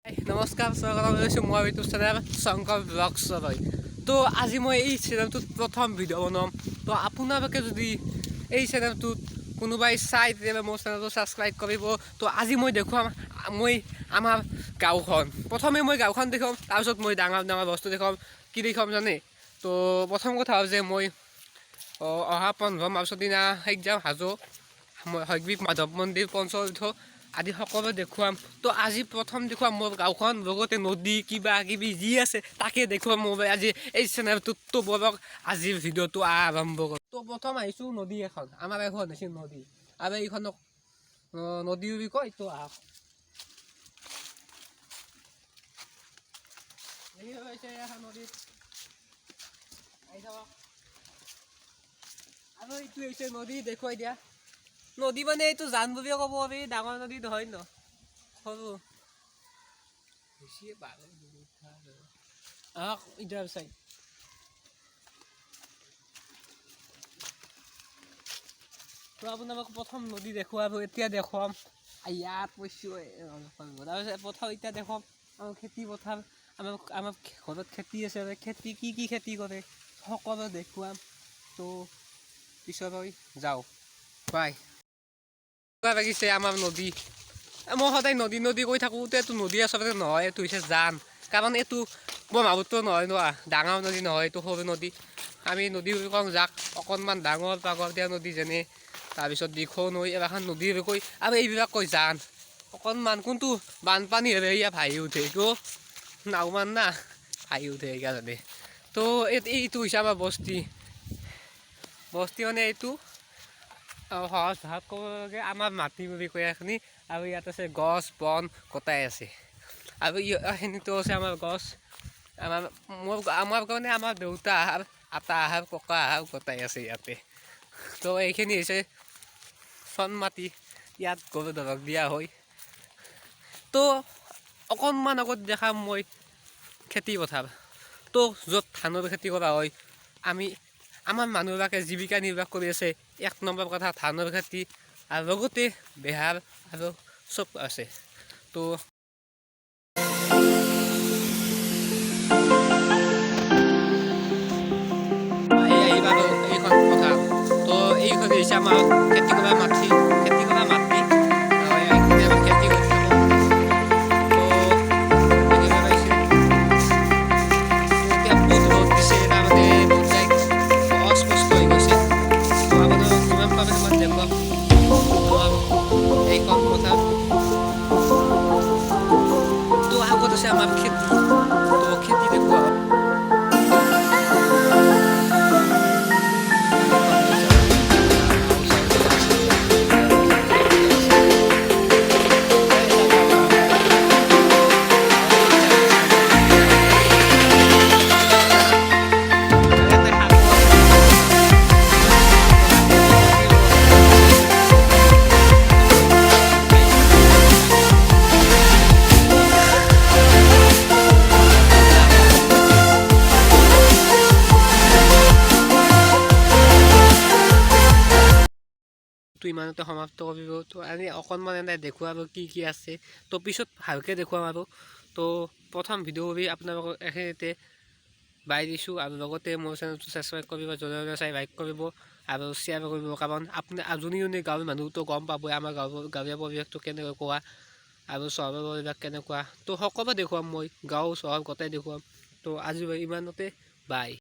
নমস্কাৰ স্বাগতম জনাইছোঁ মই ইউটিউব চেনেল শংকৰ ব্লগছলৈ। তো আজি মই এই চেনেলটোত প্ৰথম ভিডিঅ' বনাম। তো আপোনালোকে যদি এই চেনেলটোত কোনোবাই চাই তেতিয়াহ'লে মোৰ চেনেলটো ছাবস্ক্ৰাইব কৰিব। তো আজি মই দেখুৱাম আমাৰ গাঁওখন। প্ৰথমে মই গাঁওখন দেখুৱাম, তাৰপিছত মই ডাঙৰ ডাঙৰ বস্তু দেখুৱাম। কি দেখুৱাম জানে? তো প্ৰথম কথা হ'ল যে মই অহা 15 মাৰ্চৰ দিনা যাম হাজো হয়গ্ৰীৱ মাধৱ মন্দিৰ পঞ্চতীৰ্থ আদি সকলো দেখুৱাম। তো আজি প্ৰথম দেখুৱাম মোৰ গাঁওখন, লগতে নদী কিবা কিবি যি আছে তাকে দেখুৱাম মই আজি এই চেনেলটোত। তো বলক আজিৰ ভিডিঅ'টো আৰম্ভ কৰোঁ। তো প্ৰথম আহিছোঁ নদী এখন, আমাৰ এখন হৈছে নদী, আৰু এইখনক নদী বুলি কয়। তো আহক, নদী আৰু এইটো হৈছে নদী দেখুৱাই দিয়া। নদী মানে এইটো জান বুলিয়ে ক'ব পাৰি, ডাঙৰ নদী নহয় ন, সৰু। ইটাৰ চাইড তো আপোনালোক প্ৰথম নদী দেখুৱাব। এতিয়া দেখুৱাম ইয়াত কৈছোঁ তাৰপিছত প্ৰথম এতিয়া দেখুৱাম আমাৰ খেতি পথাৰ। আমাৰ ঘৰত খেতি আছে, খেতি কি খেতি কৰে সকলো দেখুৱাম। তো পিছলৈ যাওঁ, বাই। লাগিছে আমাৰ নদী, মই সদায় নদী নদী কৈ থাকোঁতে এইটো নদী আচলতে নহয়, এইটো হৈছে জান। কাৰণ এইটো ব্ৰহ্মপুত্ৰ নহয় ন, ডাঙৰ নদী নহয়, এইটো সৰু নদী। আমি নদী বুলি কওঁ যাক অকণমান ডাঙৰ পাগলদিয়া নদী যেনে, তাৰপিছত দিখৌ নৈ এখন নদী বুলি কৈ, আৰু এইবিলাক কৈ জান অকণমান। কোনটো বানপানী হ'লে ইয়াত ভাঁহি উঠে, কিয় নাওমান না ভাঁহি উঠে সেইকাৰণে। তো এইটো হৈছে আমাৰ বস্তি মানে এইটো সহজ ভাষাত ক'ব লাগে আমাৰ মাটি বুলি কৈ এখিনি। আৰু ইয়াত আছে গছ বন গোটাই আছে, আৰু এইখিনিতো আছে আমাৰ গছ। আমাৰ কাৰণে আমাৰ দেউতা আহাৰ, আটা আহাৰ, ককা আহাৰ গোটাই আছে ইয়াতে। তো এইখিনি হৈছে চন মাটি, ইয়াত গৰু ধৰক দিয়া হয়। তো অকণমান আগত দেখাম মই খেতি পথাৰ। তো য'ত ধানৰ খেতি কৰা হয়, আমাৰ মানুহবিলাকে জীৱিকা নিৰ্বাহ কৰি আছে। 1 নম্বৰ কথা ধানৰ খেতি, আৰু লগতে বেহাৰ আৰু চব আছে। তো এইখন কথা, তো এইখন হৈছে আমাৰ খেতি কৰা মাটি, খেতি কৰা মাটি। এইখিনি আমি খেতি কৰি থাকোঁ। তো দেখিব পাইছে, এতিয়া বহুত ৰ'দ দিছে, তাৰমানে বহুত অস্পষ্ট হৈ গৈছে। তো আপোনালোক যিমান পাৰে সিমান দেখুৱাম এইখন কথা। তো আগত আছে আমাৰ খেতি, তো খেতি দেখুওৱা হয়। তো ইমানতে সমাপ্ত কৰিব। তো আমি অকণমান এনেই দেখুৱাব কি আছে, তো পিছত ভালকৈ দেখুৱাম। আৰু তো প্ৰথম ভিডিঅ' কৰি আপোনালোকক এইখিনিতে বাই দিছোঁ, আৰু লগতে মোৰ চেনেলটো ছাবস্ক্ৰাইব কৰিব, যোনে চাই লাইক কৰিব আৰু শ্বেয়াৰ কৰিব। কাৰণ আপুনি যোনে গাঁৱৰ মানুহটো গম পাবই আমাৰ গাঁৱলীয়া পৰিৱেশটো কেনেকুৱা আৰু চহৰৰ পৰিৱেশ কেনেকুৱা। তো সকলো দেখুৱাম, মই গাঁও চহৰ গোটেই দেখুৱাম। তো আজি ইমানতে বাই।